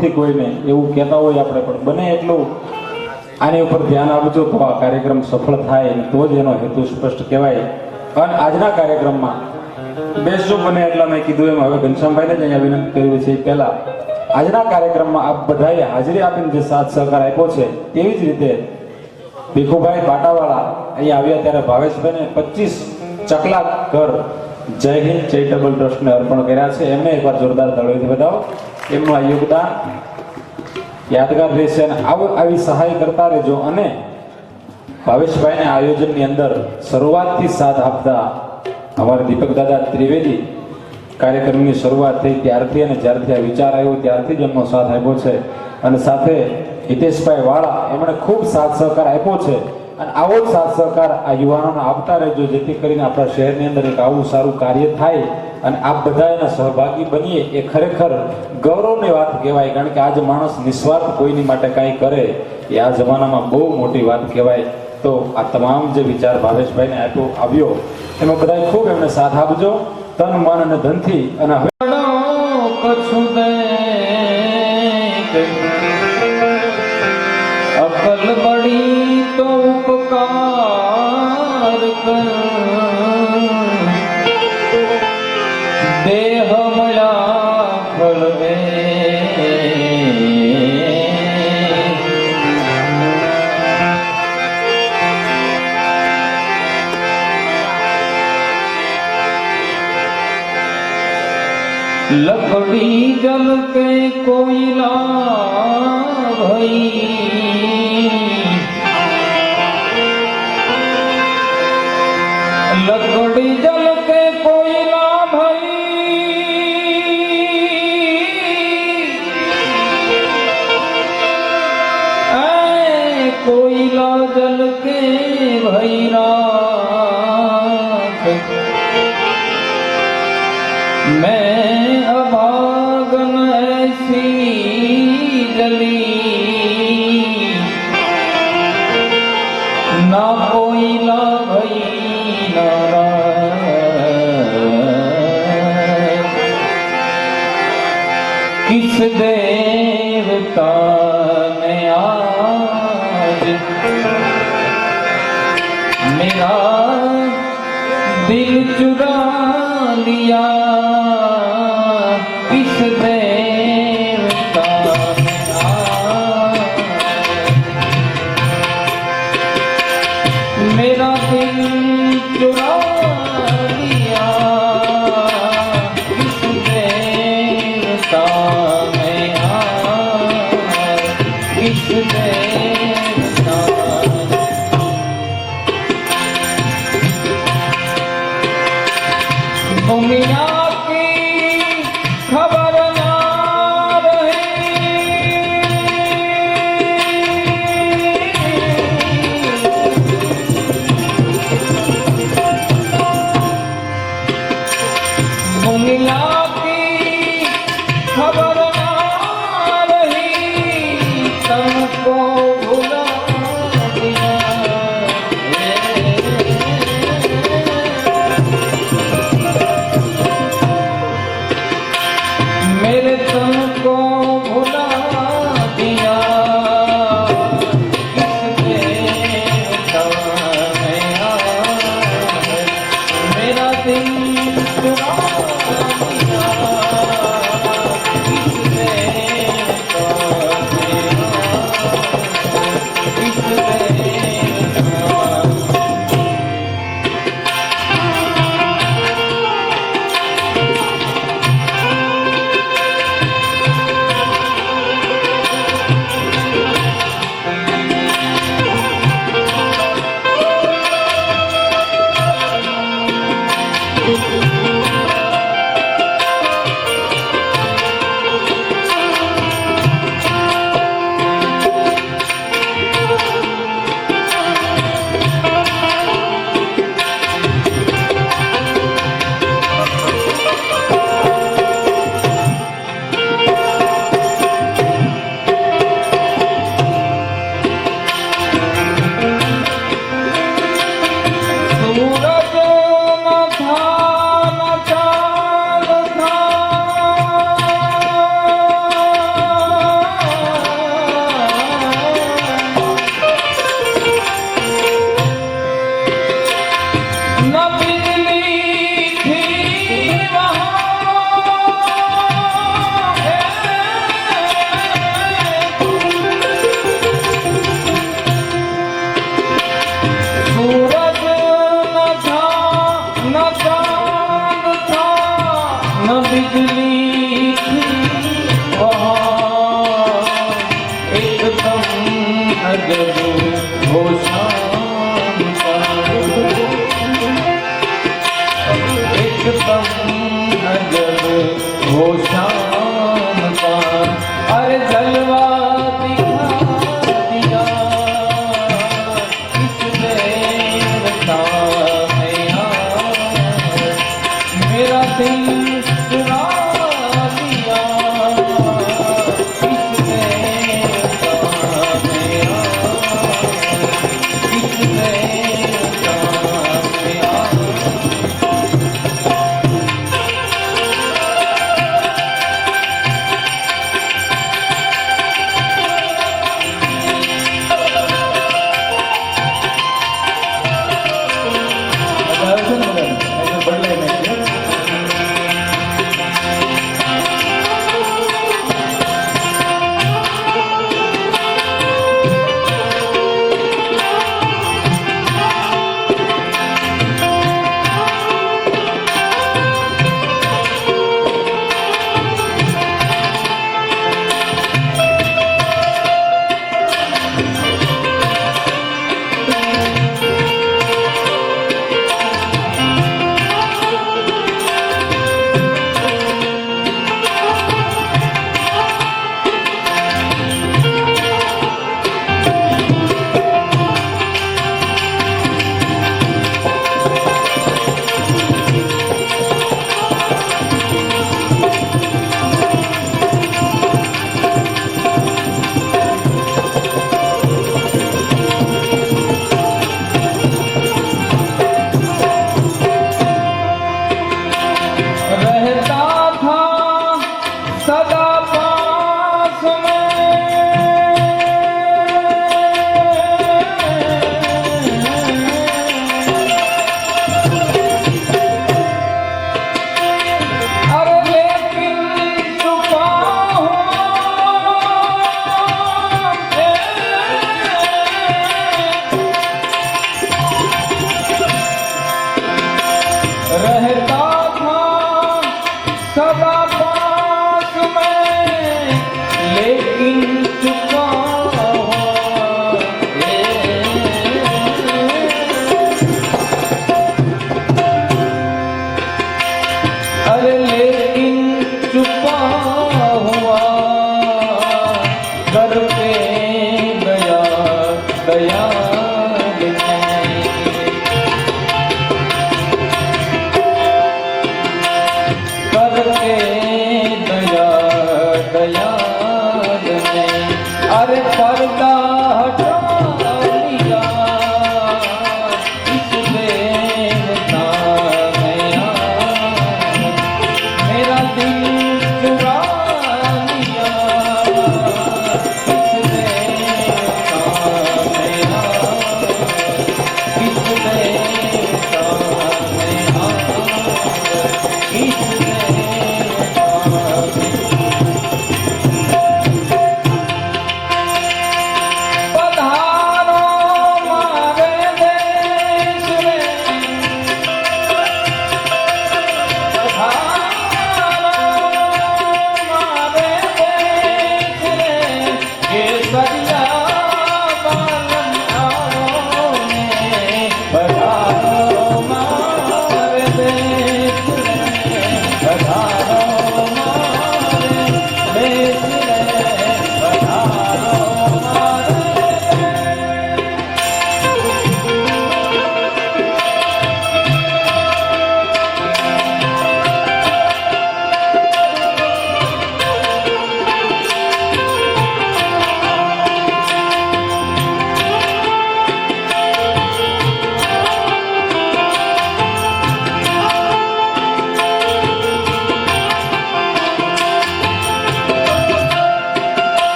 નથી કોઈને એવું કહેતા હોય આપણે, પણ બને એટલું આની ઉપર ધ્યાન આપજો તો આ કાર્યક્રમ સફળ થાય અને તો જ એનો હેતુ સ્પષ્ટ કહેવાય. અને આજના કાર્યક્રમમાં બેસજો બને એટલા મેં કીધું એમ હવે ઘનશ્યામભાઈને જ અહીંયા વિનંતી કર્યું છે. પહેલા આજના કાર્યક્રમમાં આપ બધાએ હાજરી આપીને જે સાથ સહકાર આપ્યો છે તેવી જ રીતે ભીખુભાઈ બાટાવાળા અહીંયા આવ્યા ત્યારે ભાવેશભાઈને 25 ચકલા ઘર જય હિન્દ ચેરિટેબલ ટ્રસ્ટને અર્પણ કર્યા છે. એમને એકવાર જોરદાર તાળીઓથી વધાવો. એમનું આ યોગદાન યાદગાર રહેશે અને આવી સહાય કરતા રહેજો. અને ભાવેશભાઈને આયોજનની અંદર શરૂઆતથી સાથ આપતા અમારા દીપક દાદા ત્રિવેદી કાર્યક્રમની શરૂઆત થઈ ત્યારથી અને જ્યારથી આ વિચાર આવ્યો ત્યારથી જ એમનો સાથ આપ્યો છે. અને સાથે હિતેશભાઈ વાળા એમણે ખૂબ સાથ સહકાર આપ્યો છે. અને આવો જ સાથ સહકાર આ યુવાનોને આપતા રહેજો, જેથી કરીને આપણા શહેરની અંદર એક આવું સારું કાર્ય થાય અને આપ બધા એના સહભાગી બનીએ. એ ખરેખર ગૌરવની વાત કહેવાય, કારણ કે આજ માણસ નિસ્વાર્થ કોઈની માટે કાંઈ કરે એ આ જમાનામાં બહુ મોટી વાત કહેવાય. તો આ તમામ જે વિચાર ભાવેશભાઈને આવ્યો એમાં બધા ખૂબ એમને સાથ આપજો તન મન અને ધનથી. અને હવે અકલ બડી તો ઉપકાર કર, દેહ મળ્યા ફળવે लकड़ी जल के कोयला भई, लकड़ी जल के कोयला भई, कोयला जल के भैरात मैं अभागन ऐसी जली, ना कोयला भई नारायण, किस देवता ने आज मेरा दिल चुरा लिया, किस देवता ने मेरा दिल चुरा लिया, किस देवता ने किस देवता दुनिया की खबर ना रही, दुनिया की खबर ना रही, तुमको भुला दिया, मेरे तन को भुला दिया, किस देवता ने मेरा दिल चुरा दिया, किस देवता ने किस देवता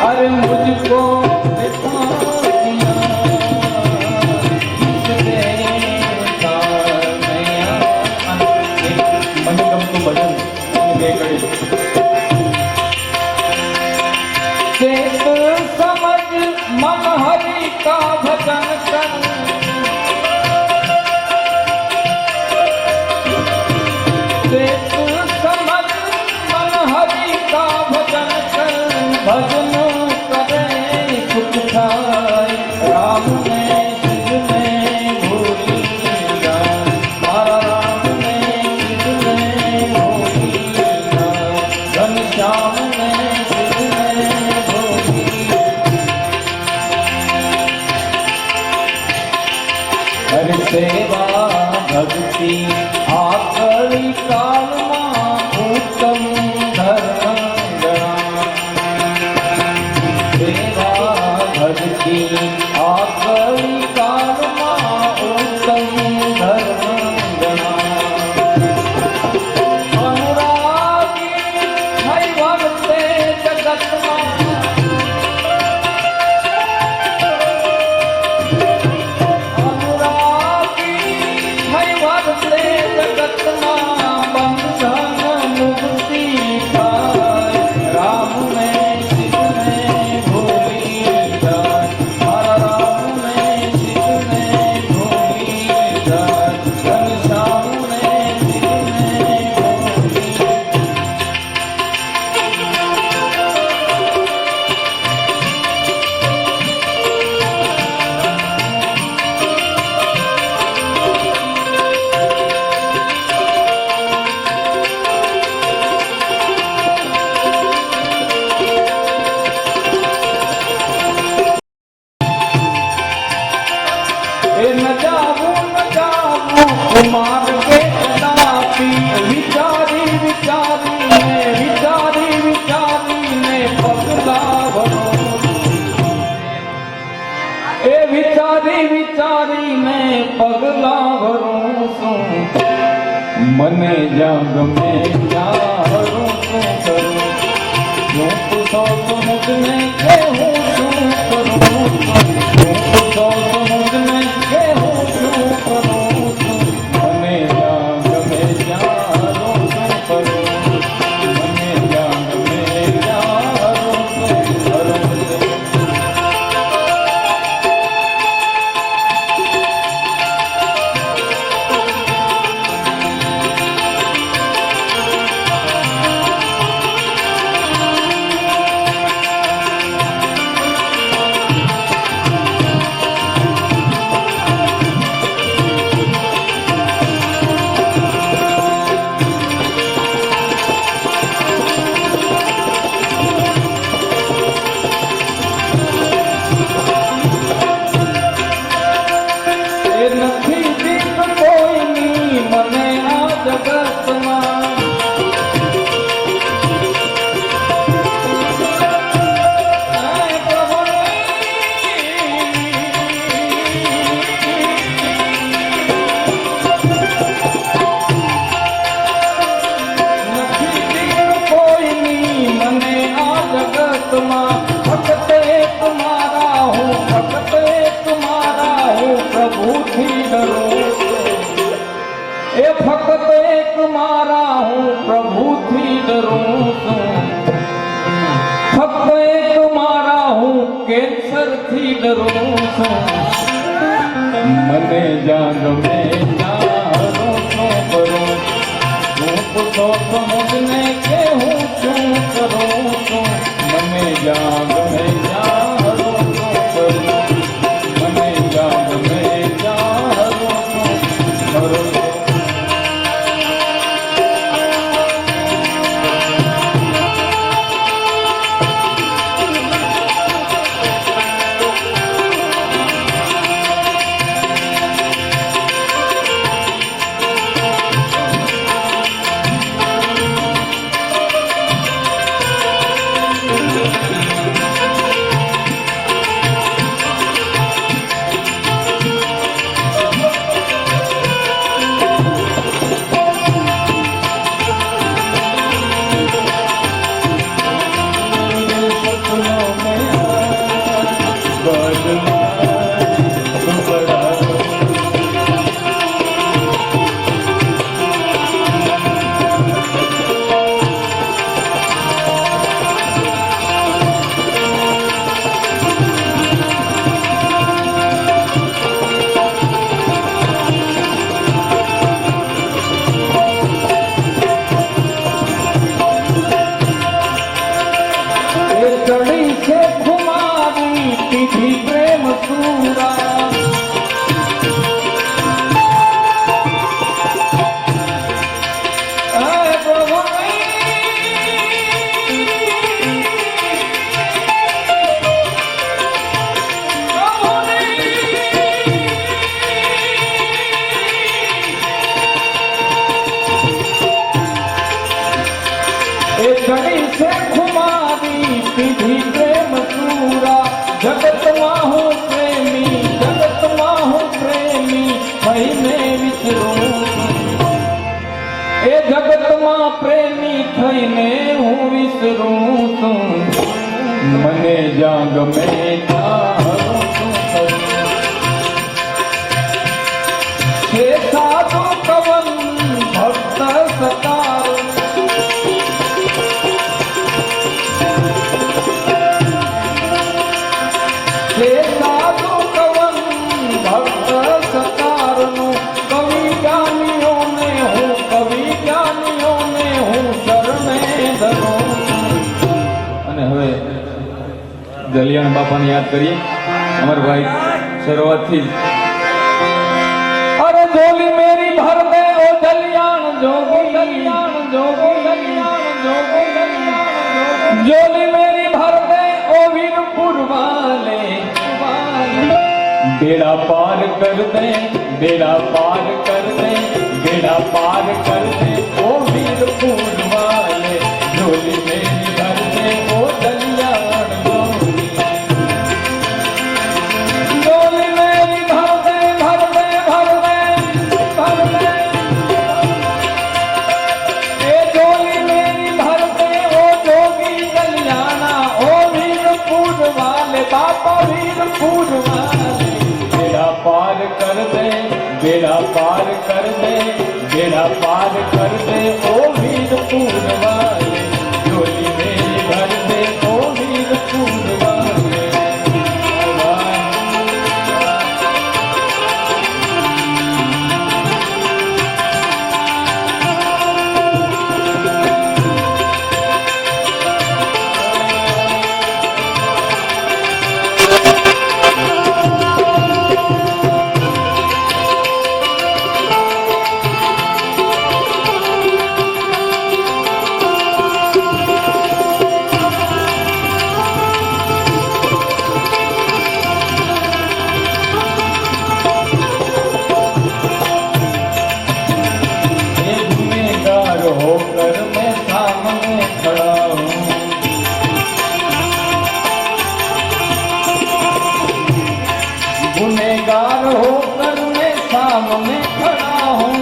अरे मुझको दिखा दिया इस देवता नया। મને ગમતું ભજન બે કડી चेत समझ मन हरि का भजन कर। चेत समझ मन हरि का भजन कर। भजन करे सुख थाय राम ने सिद्ध में भूली जाए। मारा राम ने सिद्ध में भूली जाए। घनश्याम ने सिद्ध में भूली। हरि सेवा भक्ति आकरि काल उत्तम धर्म गणा। सेवा भक्ति आकरि काल उत्तम धर्म गणा। अनुरागी है वर्ते जगत में। अनुरागी है वर्ते जगत में। बंधन मुक्ति पाए राम ने सिद्ध में भूली जाए। हर राम ने सिद्ध में भूली जाए। घनश्याम ने सिद्ध में भूली जाए। न जाऊं कुमार के कदापि। विचारी विचारी ने पगला भरो। ए विचारी ने पगला भरो। मने जाग में चारो करूं। यूं पूछो तो मुझने कहूँ शू करूं। यूं पूछो तो मुझने कहूँ शू करूं। मने जाग में चारो करूं। मने जाग में चारो करूं। એ નથી દીપ કોઈની મને આ જગતમાં। હે નથી દીપ કોઈની મને આ જગતમાં। ભક્ત એક મારા હું, ભક્ત એક મારા હું, પ્રભુથી ડરું છું। એ ફક્ત એક મારા હું, પ્રભુથી ડરું છું। ફક્ત એક મારા હું, કેન્સરથી ડરું છું। મને જાગ મેં ચારો શું કરું। હું પૂછો તો મુझने કે હું શું કરું છું। મને જાગ મેં ચારો શું કરું। મને જાગ મેં ચારો શું કરું। गमे जा गमे जा हरूं तू करूं छे साधु कवन भक्त सतार छे साधु कवन भक्त सतारનું કવિ જ્ઞાનીઓ ને હું શરણે ધરું. અને હવે જલિયાણ બાપાને યાદ કરીએ. અમરભાઈ શરૂઆતથી અરે જોલી મેરી ભર દે ઓ જલિયાણ જોગી જોલી મેરી ભર દે ઓ વીરપુર વાલે बेड़ा पार कर दे बेड़ा पार कर दे बेड़ा पार कर दे ओ वीरपुर वाले झोली मेरी भर दे ओ जलियाण जोगी झोली मेरी भर दे भर दे भर दे भर दे ए झोली मेरी भर दे ओ जोगी जलियाणा ओ वीरपुर वाले बापा वीरपुर वाले बेड़ा पार कर दे बेड़ा पार कर दे बेड़ा पार कर दे ओ वीरपुर वाले झोली मेरी भर दे ओ वीरपुर वाले. होकर मैं सामने खड़ा हूँ गुनहगार होकर मैं सामने खड़ा हूँ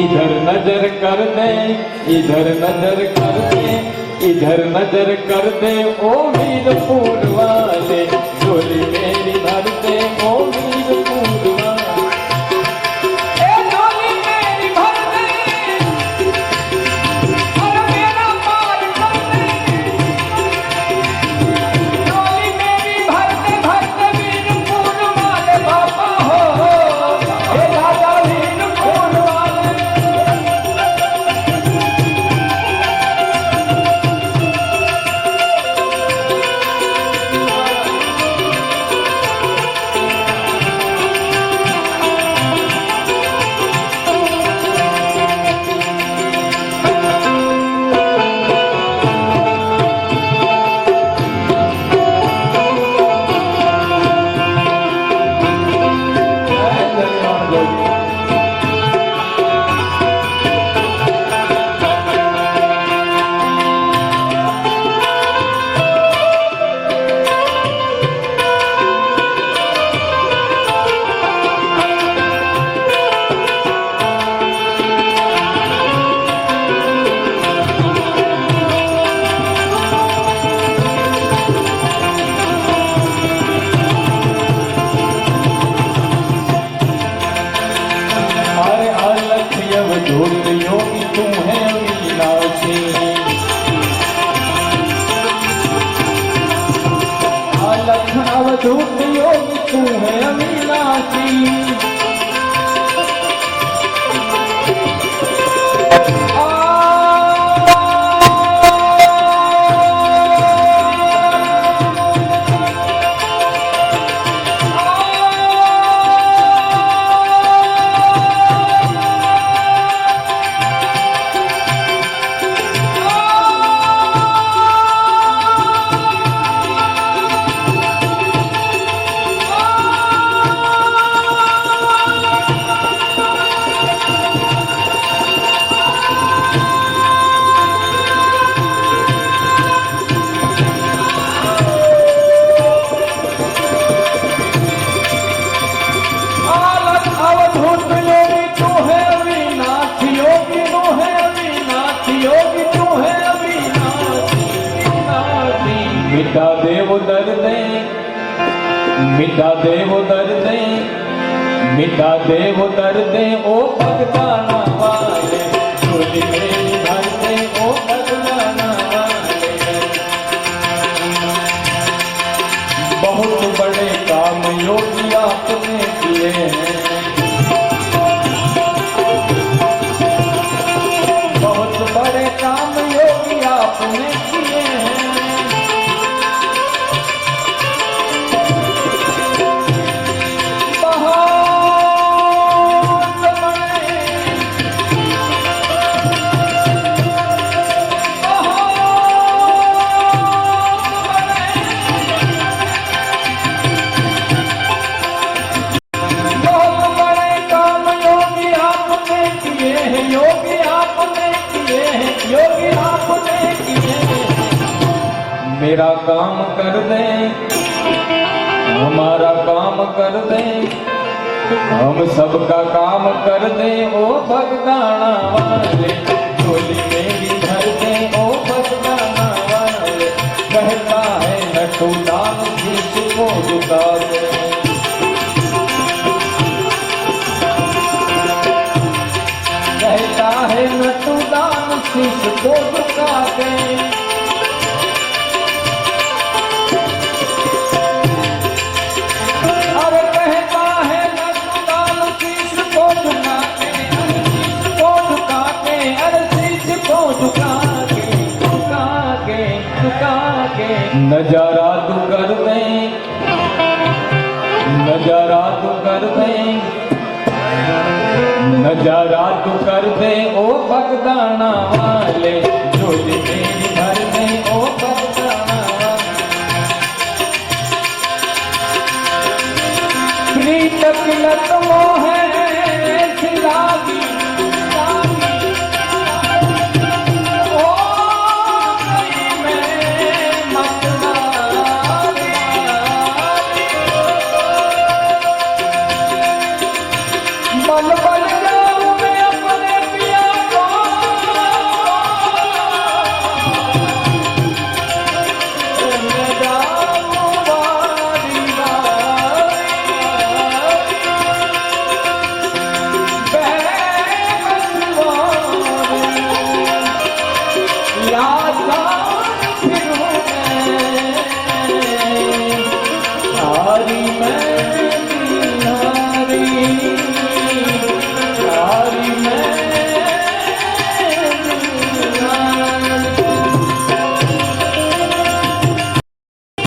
इधर नजर कर दे इधर नजर कर दे इधर नजर कर दे ओ वीरपुर वाले झोली मेरी भर दे ओ वीरपुर वाले ए झोली मेरी भर दे और मेरा पार कर दे झोली मेरी भर दे वीरपुर वाले बाबा हो हे राजा वीरपुर वाले मीठा देव दर्दे मीठा देव दर्दे ओ भगताना वाले झोली मेरी भर दे ओ भगताना वाले। बहुत बड़े काम योगी आपने किए हैं, बहुत बड़े काम योगी आपने किए हैं। योगी आपने किए हैं, योगी आपने किए हैं। मेरा काम कर दे, हमारा काम कर दे, हम सबका काम कर दे ओ भगताना वाले झोली मेरी भर दे ओ भगताना वाले। कहता है नटू दान शीश को झुका दे, कहता है नटू दान शीश को झुका दे। अरे कहता है नटू दान शीश को झुका के, अरे शीश को झुका के, अरे शीश को झुका के, झुका के, झुका के। नजारा तू कर दे, नजारा तू कर दे, नजारा तू कर दे ओ भगताना वाले झोली मेरी भर दे ओ भगताना वाले। प्रीत की लता